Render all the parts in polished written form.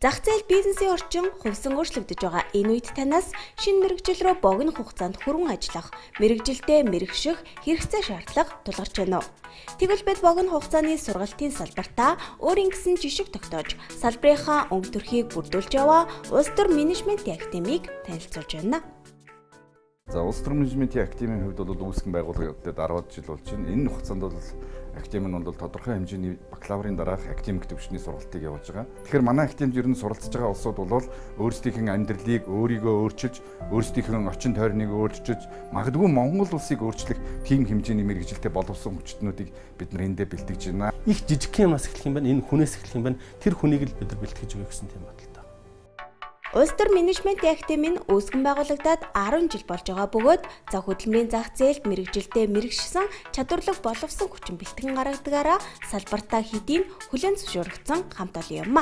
Зах зээл бизнесийн орчин хувьсан өөрчлөгдөж байгаа энэ үед танаас шинэ мэргэжил рүү богино хугацаанд хүрэн ажиллах, мэргэжилдээ мэргэших хэрэгцээ шаардлага тулгарч байна уу? Тэгвэл бид богино хугацааны сургалтын салбартаа өөрийн гэсэн жишг тогтоож, салбарынхаа өнгө төрхийг бүрдүүлж яваа улс төр менежментийн академиг танилцуулж байна. За улс төр менежментийн академийн хувьд бол үүсгэн байгуулагдаад 10 жил болж байна. Энэ хугацаанд бол академи нь бол тодорхой хэмжээний бакалаврын дараах академик төвшний сургалтыг явуулж байгаа. Тэгэхээр манай академид ер нь суралцж байгаа улсууд бол өөрсдийнх нь амьдралыг өөрийгөө өөрчилж, өөрсдийнх нь очин тойрныг өөрчилж, магадгүй Монгол улсыг өөрчлөх тийм хэмжээний мэргэжилтэд боловсон хүчтнүүдийг бид нар эндээ бэлтгэж байна. Их жижиг юмас эхлэх юм байна. Энэ хүнээс эхлэх юм байна. Тэр хүнийг л бид нар бэлтгэж өгье гэсэн тийм бодлоо. Улс төр менежментийн академи нь үүсгэн байгуулагдаад 10 жил болж байгаа бөгөөд зах хөдөлмөрийн зах зээлд мэргэжилдээ мэргэшсэн чадварлаг боловсон хүчин бэлтгэн гаргадагаараа салбартаа хэдийн хүлээн зөвшөөрөгдсөн хамт олон юм.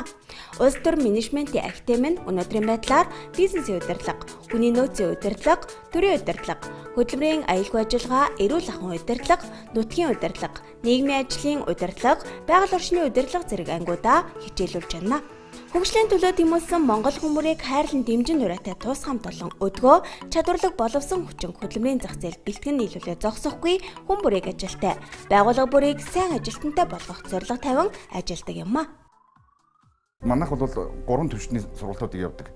Улс төр менежментийн академи нь өнөөдрийн байдлаар бизнесийн удирдлага, хүний нөөцийн удирдлага, төрийн удирдлага, хөдөлмөрийн аюулгүй ажиллагаа, эрүүл ахуйн удирдлага, нутгийн удирдлага, нийгмийн ажлын удирдлага, байгаль орчны удирдлага зэрэг ангиудаа хичээлүүлж байна. Хөгжлийн төлөө тэмүүлсэн Монгол хүмүүрийг хайрлан дэмжин нураатай тус хамт олон өдгөө чадварлаг боловсон хүчин хөдөлмөрийн зах зээл бэлтгэн нийлүүлээ зогсохгүй хүн бүрийг ажилтай, байгууллага бүрийг сайн ажилтнтай болгох зорилго тавин ажилладаг юм а. Манайх бол 3 төвшний сургалтуудыг явуулдаг.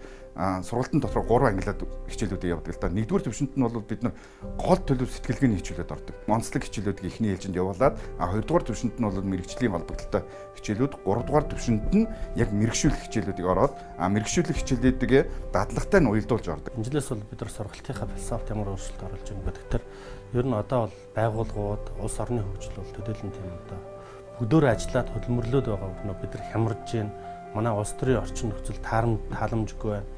Сургалтын дотор 3 ангилаад хичээлүүдийг явуулдаг л да. Нэгдүгээр төвшөнд нь бол бид нар гол төлөв сэтгэлгээний хичээлүүд ордог. Онцлог хичээлүүдийг эхний ээлжинд явуулаад хоёрдугаар төвшөнд нь бол мэргэжлийн холбогдолтой хичээлүүд, гуравдугаар төвшөнд нь яг мэргэшүүлэх хичээлүүдийг ороод мэргэшүүлэх хичээлүүдийг дадлагтай нь уялдуулж ордог. Инжилээс бол бид нар сургалтынхаа философид ямар өөрчлөлт оруулж байгаа гэдэг тэр ер нь одоо бол байгууллагууд, улс орны хөгжил бол төдийлөн тийм одоо бүгдөө ажиллаад хөдөлмөрлөөд байгаа өгнө бид нар хямарж байна. Манай улс төрийн орчин нөхцөл тааламжгүй байна.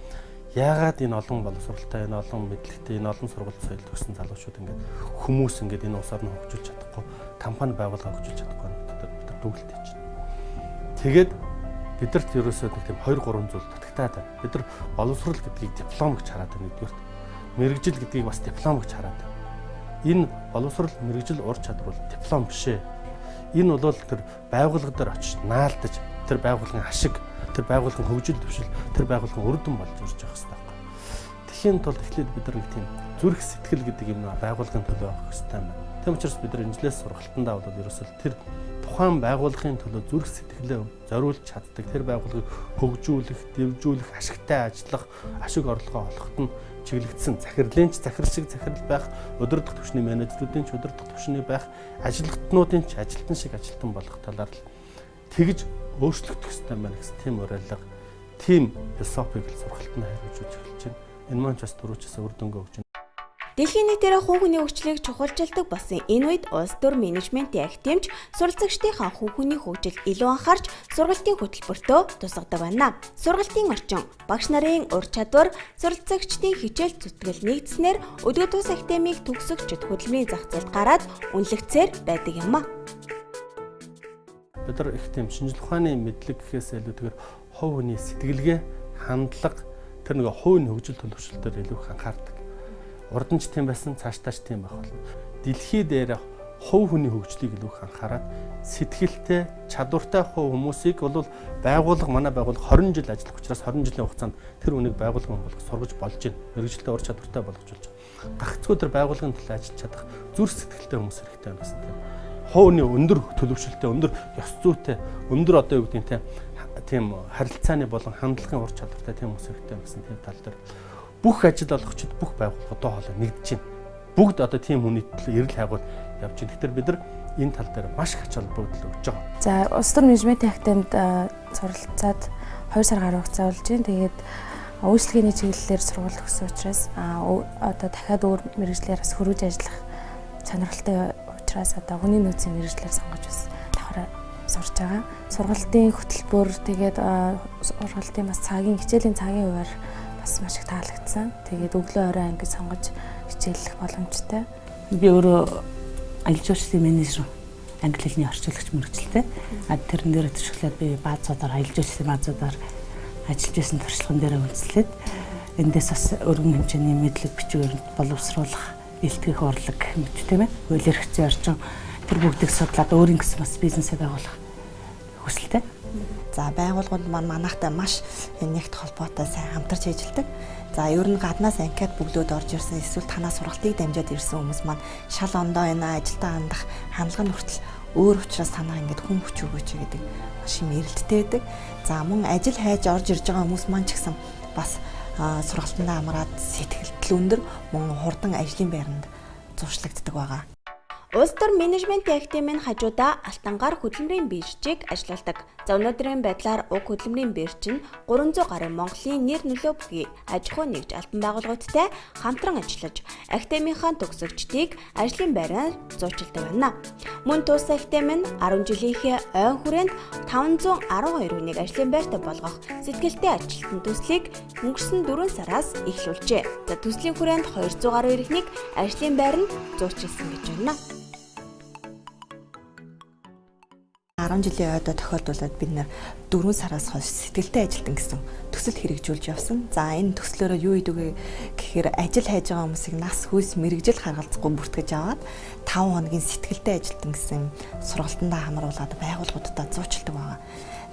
Яагаад энэ олон боловсролтой, энэ олон мэдлэгтэй, энэ олон сургалт соёл төгссөн залуучууд ингээд хүмүүс ингээд энэ улс орныг хөгжүүлж чадахгүй, компани байгууллага хөгжүүлж чадахгүй бид нар дүгэлтэй чинь. Тэгээд бидэрт ерөөсөө тийм 2-3 зүйл дутагтаад байна. Бид нар боловсрол гэдгийг диплом гэж хараад байна нэгдүгээр. Мэргэжил гэдгийг бас диплом гэж хараад байна. Энэ боловсрол, мэргэжил ур чадвар бол диплом биш ээ. Энэ бол тэр байгууллага дээр очиж наалдаж тэр байгууллагын ашиг, тэр байгууллагын хөгжил төвшил, тэр байгууллагын үр дүн болж ирж байгаа хэрэгтэй байна. Тэхийн тулд эхлээд бид нар нэг тийм зүрх сэтгэл гэдэг юм байгууллагын төлөө авах хэрэгтэй байна. Тийм учраас бид нар инжилээс сургалтандаа бол ерөөсөл тэр тухайн байгууллагын төлөө зүрх сэтгэлээ зориулж чаддаг, тэр байгууллагыг хөгжүүлэх, дэвжүүлэх, ашигтай ажиллах, ашиг орлогоо олоход нь чиглэгдсэн захирлын захирал шиг захирал байх, удирдах түвшний менежерүүдийн ч удирдах түвшний байх, ажилтнуудын ч ажилтан шиг ажилтан болох талаар л тэгж өөрчлөгдөх ёстой байна гэсэн тийм уриалга, тийм философиг сургалтанд хариуж эхэлж байна. Энэ маань ч бас дөрөвчөөс үр дүнгээ өгч байна. Дэлхийн нийтээр хувь хүний хөгжлийг чухалчилдаг болсон энэ үед улс төр менежментийн академич суралцагчдынхаа хувь хүний хөгжилд илүү анхаарч сургалтын хөтөлбөртөө тусгадаг байна. Сургалтын орчин, багш нарын ур чадвар, суралцагчдын хичээл зүтгэл нэгдснээр өдгөө тус академиг төгсөгчд хөдөлмөрийн зах зээлд гараад үнэлэгцээр байдаг юм а. Бид нар их тийм шинжлэх ухааны мэдлэг гэхээс илүүтэйгээр хувь хүний сэтгэлгээ, хандлага, тэр нэг хувийн хөгжил төлөвшөлтөөр илүү их анхаардаг. Урд нь ч тийм байсан, цаашдаа ч тийм байх болно. Дэлхий дээр хувь хүний хөгжлийг илүү их анхаарад сэтгэлтэй, чадвартай хувь хүмүүсийг бол манай байгууллага 20 жил ажиллах учраас 20 жилийн хугацаанд тэр үнийг байгууллагын болгох сургаж болж байна. Мэргэжилтэд ур чадвартай болгож болж байна. Гагцгүй тэр байгууллагын төлөө ажиллаж чадах зүрх сэтгэлтэй хүмүүс хэрэгтэй байна гэсэн тийм. Хувийн өндөр төлөвшөлттэй, өндөр ёс зүйтэй, өндөр одоо юу гэдэг тийм харилцааны болон хандлагын ур чадвартай тийм хүмүүс хэрэгтэй гэсэн тийм тал дээр бүх ажил олгогчид бүх байгууллага одоо хоолой нэгдэж байна. Бүгд одоо тийм хүний төлөө эрэл хайгуул явж байна. Тэгэхээр бид нар энэ тал дээр маш их ач холбогдол өгч байгаа. За улс төр менежментийн академид суралцаад 2 сар гаруй хугацаа болж байна. Тэгээд үйлчлэгээний чиглэлээр сургалт өгсөн учраас одоо дахиад өөр мэргэжлээр бас хөрвж ажиллах сонирхолтой учраас одоо хүний нөөцийн мэргэжлээр сонгож бас давхар сурч байгаа. Сургалтын хөтөлбөр тэгээд сургалтын бас хичээлийн цагийн хуваар бас маш их таалагдсан. Тэгээд өглөө орой ангид сонгож хичээллэх боломжтой. Би өөрөө аялал жуулчлалын менежер, англи хэлний орчуулагч мэргэжилтэй. Тэрэн дээр төшөглөөд би баазуудаар аялал жуулчлалын баазуудаар ажиллаж байсан туршлаган дээр үндэслээд эндээс бас өргөн хэмжээний мэдлэг бичгээр боловсруулах, илтгэх урлаг гэх мэт тийм ээ. Хууль эрх зүйн орчин тэр бүгдийг судлаад өөрийн гэсэн бас бизнесээ байгуулах хүсэлтэй. За байгууллагууд маань манайхтай маш нэгт холбоотой сайн хамтарч ажилладаг. За ер нь гаднаас анкет бүглөөд орж ирсэн эсвэл танаа сургалтыг дамжаад ирсэн хүмүүс маань шал ондоо энэ ажилдаа хандах хандлага нь хүртэл өөр учраас танаа ингээд хүн хүч өгөөч гэдэг маш юм эрэлттэй байдаг. За мөн ажил хайж орж ирж байгаа хүмүүс маань ч гэсэн бас сургалтандаа амраад сэтгэл өндөр мөн хурдан ажлын байранд зуршлагддаг байгаа. Улс төр менежментийн академийн хажуудаа Алтангаар хөдөлмөрийн биржийг ажилладаг. За өнөөдрийн байдлаар уг хөдөлмөрийн бирж нь 300 гаруй Монголын нэр нөлөө бүхий аж ахуй нэгж албан байгууллагуудтай хамтран ажиллаж, академийнхаа төгсөгчдийг ажлын байраар зуучилдаг байна. Мөн тус академи нь 10 жилийнхээ ойн хүрээнд 512 хүнийг ажлын байртаа болгох сэтгэлтэй ажилтны төслийг өнгөрсөн 4 сараас эхлүүлжээ. За төслийн хүрээнд 200 гаруй иргэнийг ажлын байр нь зуучилсан гэж байна. 10 жилийн ойдоо тохиолдуулаад бид нэр 4 сараас хойш сэтгэлтэй ажилтан гэсэн төсөл хэрэгжүүлж явсан. За энэ төслөөрөө юу идэв гэхээр ажил хайж байгаа хүмүүсийг нас хүйс мэрэгжил харгалзахгүй бүртгэж аваад 5 хоногийн сэтгэлтэй ажилтан гэсэн сургалтандаа хамруулад байгууллагуудад зуучилдаг байгаа.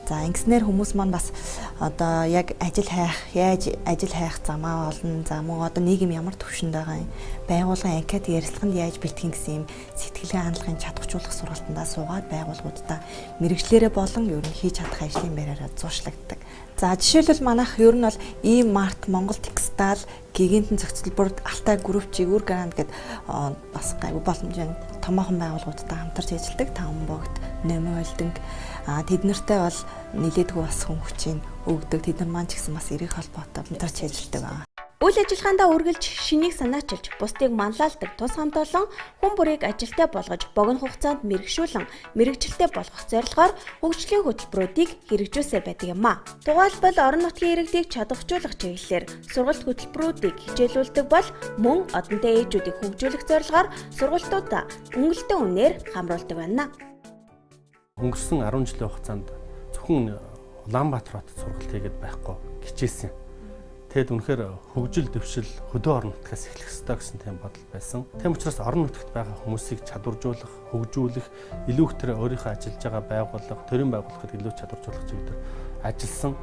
За ингэснээр хүмүүс маань бас одоо яг ажил хайх замаа олно. За мөн одоо нийгэм ямар төвшөнд байгаа юм, байгууллагын анкет ярилцлаганд яаж бэлтгэх гэсэн юм сэтгэлгээ хандлагын чадварчуулах сургалтандаа суугаад байгууллагуудаа мэрэгчлэрээ болон ер нь хийж чадах ажлын байраараа зуршлагддаг. За жишээлбэл манайх ер нь бол E-Mart, Монгол Textile, Гигантын зохицолборд Алтай групп, Жигүүр Гранд гэдэг бас гайгүй боломжтой томоохон байгууллагуудтай хамтарч ажилладаг. Таван богд, Нөмө холдинг тэд нартай бол нэлээдгүй бас хүн хүчийг өгдөг. Тэд нар маань ч гэсэн бас эрэг холбоотой хамтарч ажилладаг байна. Үйл ажиллагаандаа үргэлж шинийг санаачилж, бусдыг манлайлдаг тус хамт олон хүн бүрийг ажилтай болгож, богино хугацаанд мэрэгшүүлэн, мэрэгжилтэй болгох зорилгоор хөгжлийн хөтөлбөрүүдийг хэрэгжүүлсээр байдаг юм а. Тухайлбал орон нутгийн иргэдийг чадварчуулах чиглэлээр сургалт хөтөлбөрүүдийг хичээлүүлдэг бол мөн одонтой ээжүүдийг хөгжүүлэх зорилгоор сургалтуудаа өнгөлтөө үнээр хамруулдаг байна. Өнгөрсөн 10 жилийн хугацаанд зөвхөн Улаанбаатар хотод сургалт хийгээд байхгүй хичээсэн. Тэгэд үнэхээр хөгжил дэвшил хөдөө орон нутгаас эхлэх ёстой гэсэн тийм бодол байсан. Тийм учраас орон нутагт байгаа хүмүүсийг чадваржуулах, хөгжүүлэх, илүү их тэр өөрийнхөө ажиллаж байгаа байгууллага, төрийн байгууллагад илүү чадваржуулах чиглэлээр ажилласан.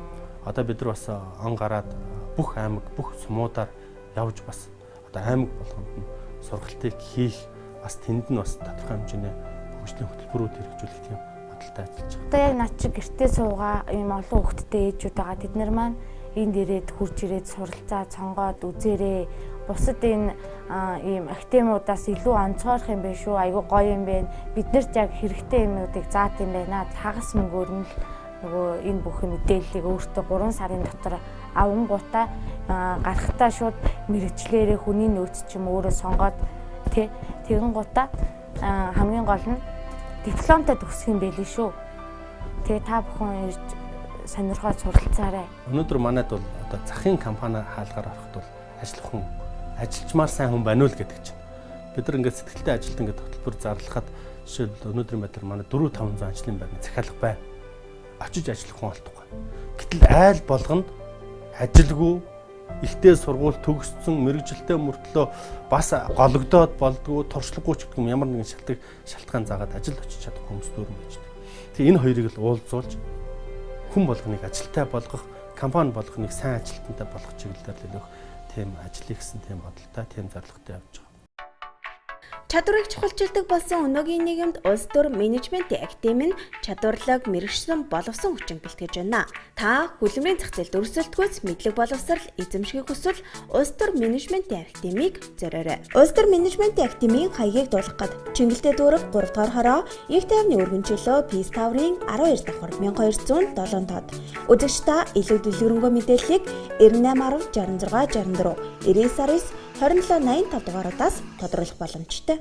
Одоо бид нар бас он гараад бүх аймаг, бүх сумуудаар явж бас одоо аймаг болгонд нь сургалтыг хийх, бас тэнд нь бас тодорхой хэмжээний хөгжлийн хөтөлбөрүүд хэрэгжүүлэх тийм бодолтой ажиллаж байгаа. Одоо яг над чи гэртээ суугаа ийм олон хүүхэдтэй ээжүүд байгаа. Тэд нар маань энд ирээд хурж ирээд суралцаа цонгоод үзээрээ бусад энэ ийм академиудаас илүү онцгойрох юм байна шүү. Айгүй гоё юм байна. Бид нарт яг хэрэгтэй юмнуудыг заат юм байна. Хагас мөнгөөр нь нөгөө энэ бүх мэдээллийг өөртөө 3 сарын дотор авангуудаа гарахтаа шууд мэрэгчлэрээ хүний нөөц ч юм өөрөө сонгоод тэгэн гутаа хамгийн гол нь дипломтой төгсөх юм байли шүү. Тэгээ та бүхэн ирж сонирхоод суралцаарай. Өнөөдөр манайд бол одоо захын компани хаалгаар ороход бол ажиллах хүн, ажилчмаар сайн хүн байна уу гэдэг чинь. Бид нар ингээд сэтгэлтэй ажилтан гэдэг хөтөлбөр зарлахад жишээлбэл өнөөдрийн байдлаар манай 4-500 ажлын байрны захиалга бай. Очиж ажиллах хүн олдохгүй. Гэтэл айл болгонд ажилгүй, ихтэй сургууль төгссөн, мэрэгжилтэй мөртлөө бас гологдоод болдгоо, туршлагагүй ч гэх юм ямар нэгэн шалтгаан заагаад ажил очиж чадах хүмүүс дүүрэн байж байна. Тэгээ энэ хоёрыг л уулзуулж хүн болгоныг ажилтай болгох, компани болгоныг сайн ажилтнтай болгох чиглэлээр л тийм ажил хийсэн тийм бодолтой, тийм зорилготой явж байгаа. Чадварыг чухалчилдаг болсон өнөөгийн нийгэмд улс төр менежментийн академи нь чадварлаг мэрэгшсэн боловсон хүчин бэлтгэж байна. Та хөдөлмөрийн зах зээлд өрсөлдөхөөс мэдлэг боловсрал эзэмшихийг хүсвэл улс төр менежментийн академиг зориорой. Улс төр менежментийн академийн хаягийг дуулгах гээд Чингэлтэй дүүрэг 3 дугаар хороо, Их тайвны өргөн чөлөө Peace Tower-ын 12 давхар 1207 тод. Үзэгч та илүү дэлгэрэнгүй мэдээллийг 9810 66 64 99 2785 дугаараас тодруулах боломжтой.